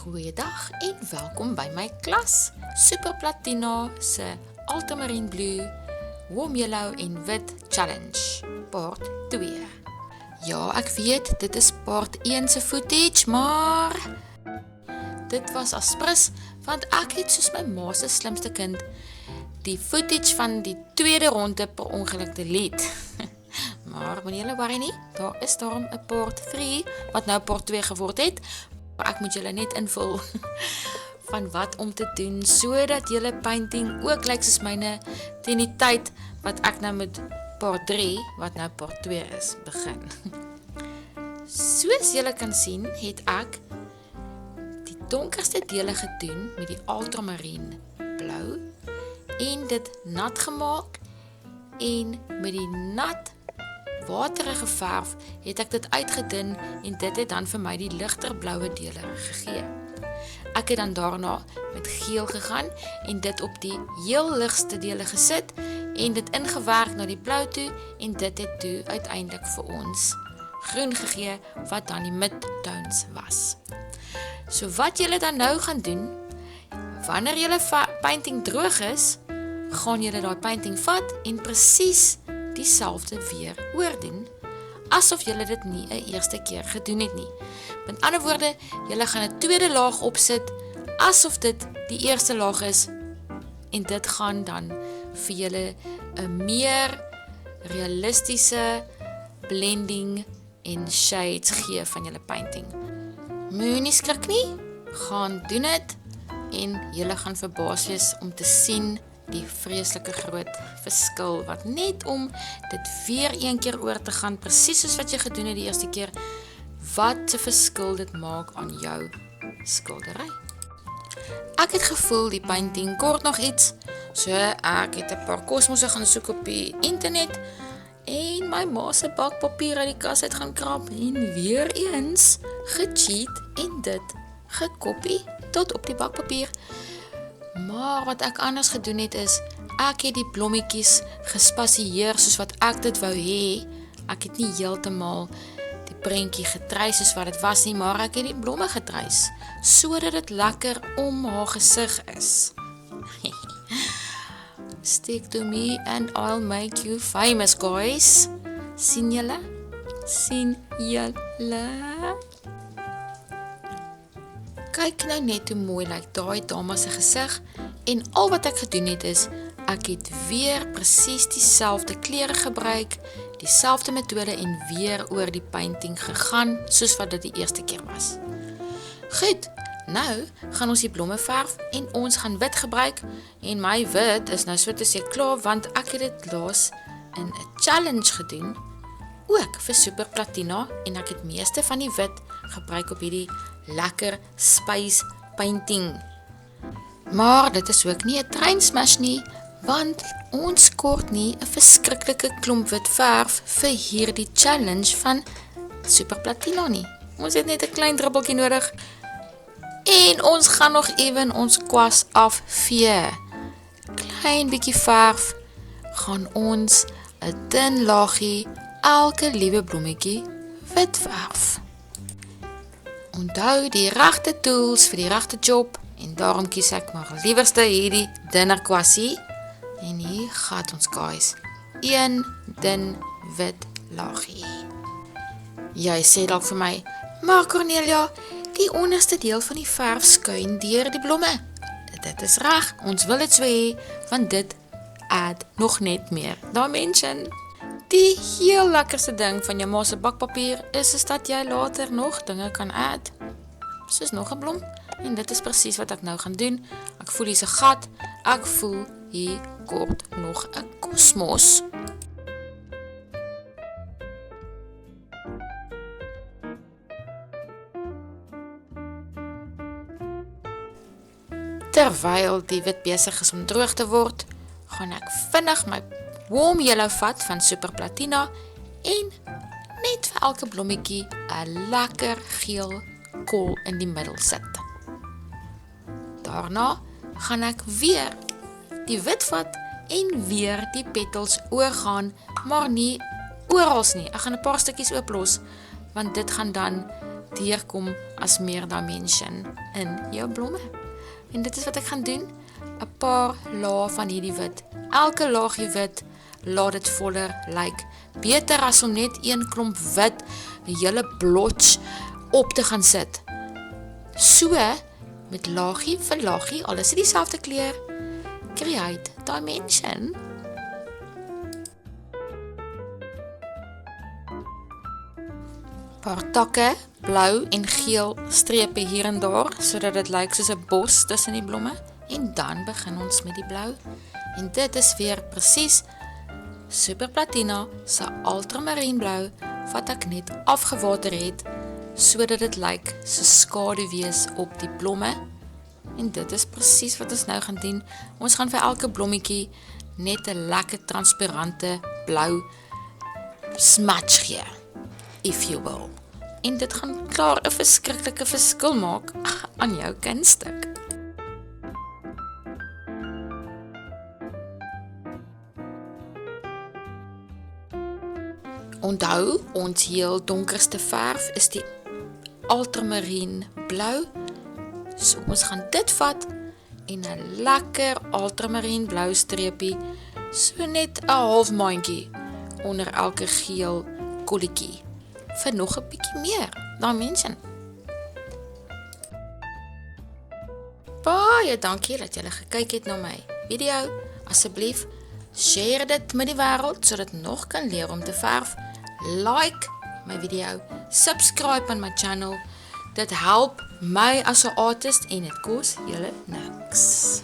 Goeiedag en welkom by my klas. Super Platina se Ultramarine Blue, Warm Yellow en Wit Challenge, part 2. Ja, ek weet, dit is part 1 se footage, maar dit was aspres, want ek het soos my ma se slimste kind die footage van die tweede ronde per ongeluk delete. Maar moenie julle worry nie, daar is daarom 'n part 3 wat nou part 2 geword het. Ek moet julle net invul van wat om te doen, sodat julle painting ook lyk soos myne teen die tyd wat ek nou met part 3, wat nou part 2 is, begin. Soos julle kan sien, het ek die donkerste dele gedoen met die ultramarine blou en dit nat gemaak en met die nat waterige verf het ek dit uitgedun en dit het dan vir my die ligter bloue dele gegee. Ek het dan daarna met geel gegaan en dit op die heel ligste dele gesit en dit ingewerk na die blou toe en dit het toe uiteindelik vir ons groen gegee wat dan die midtones was. So wat julle dan nou gaan doen, wanneer julle painting droog is, gaan julle daai painting vat en presies dieselfde weer oordoen, asof julle dit nie 'n eerste keer gedoen het nie. Met ander woorde, julle gaan 'n tweede laag opsit, asof dit die eerste laag is, en dit gaan dan vir julle 'n meer realistiese blending en shades gee van julle painting. Moenie skrik nie, gaan doen dit, en julle gaan verbaas wees om te sien die vreeslike groot verskil, wat net om dit weer een keer oor te gaan, presies soos wat jy gedoen het die eerste keer, wat 'n verskil dit maak aan jou skildery. Ek het gevoel die painting kort nog iets, so ek het 'n paar kosmosse gaan soek op die internet, en my ma se bakpapier uit die kas uit gaan krap, en weer eens gecheat en dit gekopie tot op die bakpapier. Maar wat ek anders gedoen het is, ek het die blommetjies gespasieer soos wat ek dit wou hê. Ek het nie heeltemal die prentjie getreis soos wat dit was nie, maar ek het die blomme getreis, sodat dit lekker om haar gesig is. Stick to me and I'll make you famous, guys. Sien julle? Sien julle? Kyk nou net hoe mooi lyk daai dame se gesig, en al wat ek gedoen het is, ek het weer presies dieselfde kleure gebruik, dieselfde metode en weer oor die painting gegaan, soos wat dit die eerste keer was. Goed, nou gaan ons die blomme verf en ons gaan wit gebruik, en my wit is nou so te sê klaar, want ek het dit laas in 'n challenge gedoen, ook vir Super Platina, en ek het meeste van die wit gebruik op hierdie lekker space painting. Maar dit is ook nie 'n train smash nie, want ons kort nie 'n verskriklike klomp wit verf vir hierdie challenge van Super Platina nie. Ons het net 'n klein druppeltjie nodig. En ons gaan nog ewen ons kwas afvee. Klein bietjie verf, gaan ons 'n dun laagie elke liewe blommetjie wit verf. Onthou die regte tools vir die regte job, en daarom kies ek maar liewerste hierdie dunner kwassie. En hier gaan ons, guys. 1 dun wit laagie. Jy sê dalk vir my, maar Cornelia, die onderste deel van die verf skuin deur die blomme. Dit is reg, ons wil dit so hê, want dit add nog net meer dimension. Die heel lekkerste ding van jou ma se bakpapier is dat jy later nog dinge kan add. Soos nog 'n blom, en dit is presies wat ek nou gaan doen. Ek voel hier's 'n gat, ek voel hier kort nog 'n kosmos. Terwyl die wit besig is om droog te word, gaan ek vinnig my warm yellow vat van Super Platina en net vir elke blommetjie 'n lekker geel kool in die middel sit. Daarna gaan ek weer die wit vat en weer die petals oorgaan, maar nie orals nie. Ek gaan 'n paar stukkies ooplos, want dit gaan dan deurkom as meer dimension in jou blomme. En dit is wat ek gaan doen, 'n paar lae van hierdie wit. Elke laagie wit laat dit voller lyk. Beter as om net een klomp wit, 'n hele blotch op te gaan sit. So, met laagie vir laagie, al is dit dieselfde kleur, create dimension. Paar takke, blou en geel strepe hier en daar, sodat dit lyk soos 'n bos tussen die blomme. En dan begin ons met die blou. En dit is weer presies Super Platina se ultramarine blou wat ek net afgewater het, sodat dit lyk soos skaduwees op die blomme. En dit is presies wat ons nou gaan doen. Ons gaan vir elke blommetjie net 'n lekker transparante blou smudge gee, if you will. En dit gaan klaar 'n verskriklike verskil maak aan jou kunststuk. Onthou, ons heel donkerste verf is die ultramarine blou. So ons gaan dit vat en 'n lekker ultramarine blou streepie, so net 'n half maandjie onder elke geel kolletjie vir nog 'n bietjie meer dimension. Baie dankie dat julle gekyk het na my video. Asseblief share dit met die wêreld sodat nog kan leer om te verf. Like my video, subscribe aan my channel. Dit help my as 'n artist en dit kos julle niks.